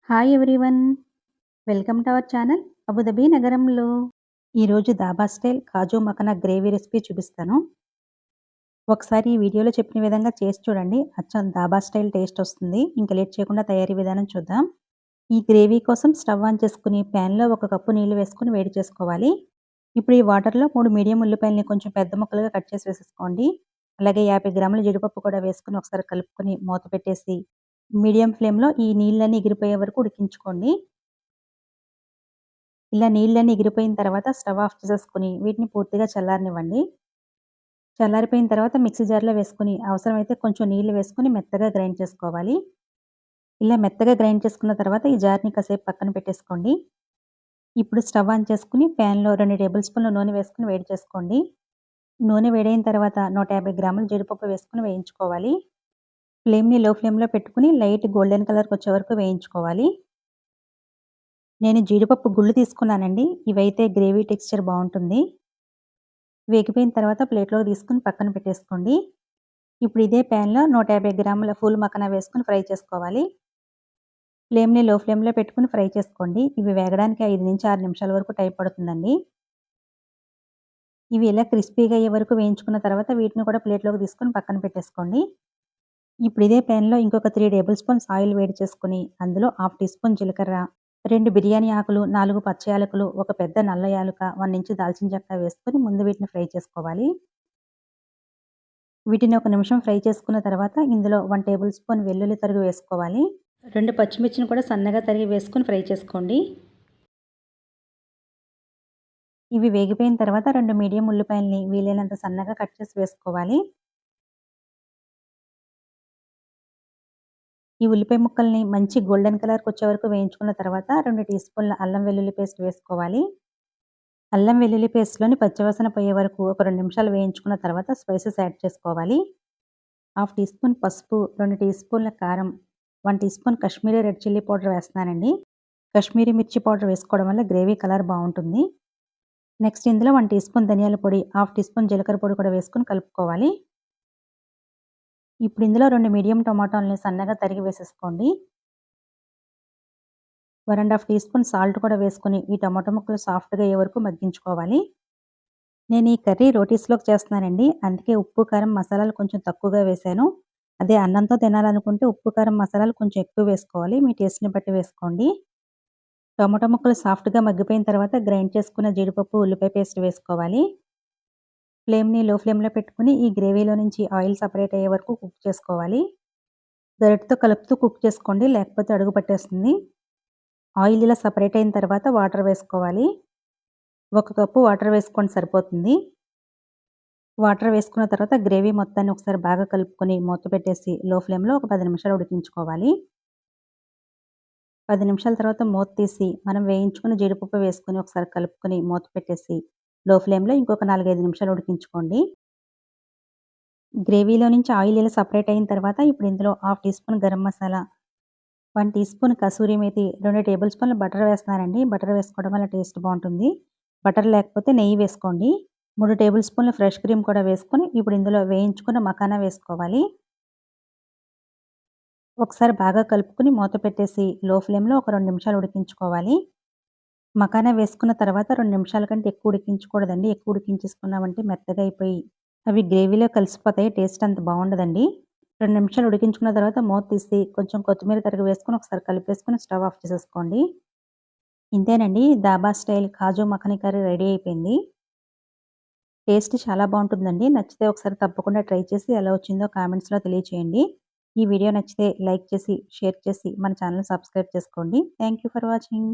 Hi everyone. Welcome to our channel Abu Dhabi నగరంలో. ఈరోజు dhaba style కాజు makhana gravy recipe చూపిస్తాను. ఒకసారి ఈ వీడియోలో చెప్పిన విధంగా చేసి చూడండి. అచ్చం దాబా స్టైల్ టేస్ట్ వస్తుంది. ఇంకా లేట్ చేయకుండా తయారీ విధానం చూద్దాం. ఈ గ్రేవీ కోసం స్టవ్ ఆన్ చేసుకుని ప్యాన్లో 1 కప్పు నీళ్లు వేసుకుని వేడి చేసుకోవాలి. ఇప్పుడు ఈ వాటర్లో 3 మీడియం ఉల్లిపాయలని కొంచెం పెద్ద ముక్కలుగా కట్ చేసి వేసేసుకోండి. అలాగే 50 గ్రాముల జీడిపప్పు కూడా వేసుకుని ఒకసారి కలుపుకొని మూత పెట్టేసి మీడియం ఫ్లేమ్లో ఈ నీళ్ళన్నీ ఎగిరిపోయే వరకు ఉడికించుకోండి. ఇలా నీళ్ళన్నీ ఎగిరిపోయిన తర్వాత స్టవ్ ఆఫ్ చేసేసుకొని వీటిని పూర్తిగా చల్లారనివ్వండి. చల్లారిపోయిన తర్వాత మిక్సీ జార్లో వేసుకొని అవసరమైతే కొంచెం నీళ్లు వేసుకొని మెత్తగా గ్రైండ్ చేసుకోవాలి. ఇలా మెత్తగా గ్రైండ్ చేసుకున్న తర్వాత ఈ జార్ని కాసేపు పక్కన పెట్టేసుకోండి. ఇప్పుడు స్టవ్ ఆన్ చేసుకుని ప్యాన్లో 2 టేబుల్ స్పూన్ల నూనె వేసుకుని వేడి చేసుకోండి. నూనె వేడైన తర్వాత 150 గ్రాముల జీడిపప్పు వేసుకుని వేయించుకోవాలి. ఫ్లేమ్ని లో ఫ్లేమ్లో పెట్టుకుని లైట్ గోల్డెన్ కలర్కి వచ్చే వరకు వేయించుకోవాలి. నేను జీడిపప్పు గుళ్ళు తీసుకున్నానండి. ఇవైతే గ్రేవీ టెక్స్చర్ బాగుంటుంది. వేగిపోయిన తర్వాత ప్లేట్లోకి తీసుకుని పక్కన పెట్టేసుకోండి. ఇప్పుడు ఇదే ప్యాన్లో 150 గ్రాముల ఫూల్ మఖనా వేసుకుని ఫ్రై చేసుకోవాలి. ఫ్లేమ్ని లో ఫ్లేమ్లో పెట్టుకుని ఫ్రై చేసుకోండి. ఇవి వేగడానికి 5 నుంచి 6 నిమిషాల వరకు టైం పడుతుందండి. ఇవి ఇలా క్రిస్పీగా అయ్యే వరకు వేయించుకున్న తర్వాత వీటిని కూడా ప్లేట్లోకి తీసుకుని పక్కన పెట్టేసుకోండి. ఇప్పుడు ఇదే ప్యాన్లో ఇంకొక 3 టేబుల్ స్పూన్స్ ఆయిల్ వేడి చేసుకుని అందులో 1/2 టీ స్పూన్ జీలకర్ర, 2 బిర్యానీ ఆకులు, 4 పచ్చి యాలకులు, ఒక పెద్ద నల్ల యాలుక, 1 ఇంచు దాల్చిన చెక్క వేసుకొని ముందు వీటిని ఫ్రై చేసుకోవాలి. వీటిని ఒక నిమిషం ఫ్రై చేసుకున్న తర్వాత ఇందులో 1 టేబుల్ స్పూన్ వెల్లుల్లి తరుగు వేసుకోవాలి. 2 పచ్చిమిర్చిని కూడా సన్నగా తరిగి వేసుకొని ఫ్రై చేసుకోండి. ఇవి వేగిపోయిన తర్వాత 2 మీడియం ఉల్లిపాయల్ని వీలైనంత సన్నగా కట్ చేసి వేసుకోవాలి. ఈ ఉల్లిపాయ ముక్కల్ని మంచి గోల్డెన్ కలర్కి వచ్చే వరకు వేయించుకున్న తర్వాత 2 టీ స్పూన్ల అల్లం వెల్లుల్లి పేస్ట్ వేసుకోవాలి. అల్లం వెల్లుల్లి పేస్ట్లోని పచ్చివాసన పోయే వరకు ఒక 2 నిమిషాలు వేయించుకున్న తర్వాత స్పైసెస్ యాడ్ చేసుకోవాలి. 1/2 టీ స్పూన్ పసుపు, 2 టీ స్పూన్ల కారం, 1 teaspoon Kashmiri red chilli powder వేస్తున్నానండి. కాశ్మీరీ మిర్చి పౌడర్ వేసుకోవడం వల్ల గ్రేవీ కలర్ బాగుంటుంది. నెక్స్ట్ ఇందులో 1 టీ స్పూన్ ధనియాల పొడి, 1/2 టీ స్పూన్ జీలకర్ర పొడి కూడా వేసుకొని కలుపుకోవాలి. ఇప్పుడు ఇందులో 2 మీడియం టొమాటోల్ని సన్నగా తరిగి వేసేసుకోండి. 1 ½ టీ స్పూన్ సాల్ట్ కూడా వేసుకొని ఈ టమాటో ముక్కలు సాఫ్ట్గా అయ్యే వరకు మగ్గించుకోవాలి. నేను ఈ కర్రీ రోటీస్లోకి చేస్తున్నానండి. అందుకే ఉప్పు, కారం, మసాలాలు కొంచెం తక్కువగా వేశాను. అదే అన్నంతో తినాలనుకుంటే ఉప్పు, కారం, మసాలాలు కొంచెం ఎక్కువ వేసుకోవాలి. మీ టేస్ట్ని బట్టి వేసుకోండి. టమాటో ముక్కలు సాఫ్ట్గా మగ్గిపోయిన తర్వాత గ్రైండ్ చేసుకున్న జీడిపప్పు, ఉల్లిపాయ పేస్ట్ వేసుకోవాలి. ఫ్లేమ్ని లో ఫ్లేమ్లో పెట్టుకుని ఈ గ్రేవీలో నుంచి ఆయిల్ సపరేట్ అయ్యే వరకు కుక్ చేసుకోవాలి. గరిటెతో కలుపుతూ కుక్ చేసుకోండి, లేకపోతే అడుగు పట్టేస్తుంది. ఆయిల్ ఇలా సపరేట్ అయిన తర్వాత వాటర్ వేసుకోవాలి. 1 కప్పు వాటర్ వేసుకోండి సరిపోతుంది. వాటర్ వేసుకున్న తర్వాత గ్రేవీ మొత్తాన్ని ఒకసారి బాగా కలుపుకొని మూత పెట్టేసి లో ఫ్లేమ్లో ఒక 10 నిమిషాలు ఉడికించుకోవాలి. 10 నిమిషాల తర్వాత మూత తీసి మనం వేయించుకుని జీడిపప్పు వేసుకొని ఒకసారి కలుపుకొని మూత పెట్టేసి లో ఫ్లేమ్లో ఇంకొక 4-5 నిమిషాలు ఉడికించుకోండి. గ్రేవీలో నుంచి ఆయిల్ ఇలా సపరేట్ అయిన తర్వాత ఇప్పుడు ఇందులో 1/2 teaspoon garam masala, 1 teaspoon kasuri methi, 2 టేబుల్ స్పూన్ల బటర్ వేస్తున్నానండి. బటర్ వేసుకోవడం వల్ల టేస్ట్ బాగుంటుంది. బటర్ లేకపోతే నెయ్యి వేసుకోండి. 3 టేబుల్ స్పూన్ల ఫ్రెష్ క్రీమ్ కూడా వేసుకొని ఇప్పుడు ఇందులో వేయించుకున్న మఖానా వేసుకోవాలి. ఒకసారి బాగా కలుపుకొని మూత పెట్టేసి లో ఫ్లేమ్లో ఒక 2 నిమిషాలు ఉడికించుకోవాలి. మఖానా వేసుకున్న తర్వాత 2 నిమిషాల కంటే ఎక్కువ ఉడికించకూడదండి. ఎక్కువ ఉడికించేసుకున్నామంటే మెత్తగా అయిపోయి అవి గ్రేవీలో కలిసిపోతాయి. టేస్ట్ అంత బాగుండదండి. 2 నిమిషాలు ఉడికించుకున్న తర్వాత మూత తీసి కొంచెం కొత్తిమీర తరిగి వేసుకొని ఒకసారి కలిపేసుకొని స్టవ్ ఆఫ్ చేసేసుకోండి. ఇంతేనండి, దాబా స్టైల్ కాజు మఖనీ కర్రీ రెడీ అయిపోయింది. టేస్ట్ చాలా బాగుంటుందండి. నచ్చితే ఒకసారి తప్పకుండా ట్రై చేసి ఎలా వచ్చిందో కామెంట్స్లో తెలియచేయండి. ఈ వీడియో నచ్చితే లైక్ చేసి, షేర్ చేసి మన ఛానల్ సబ్స్క్రైబ్ చేసుకోండి. Thank you for watching.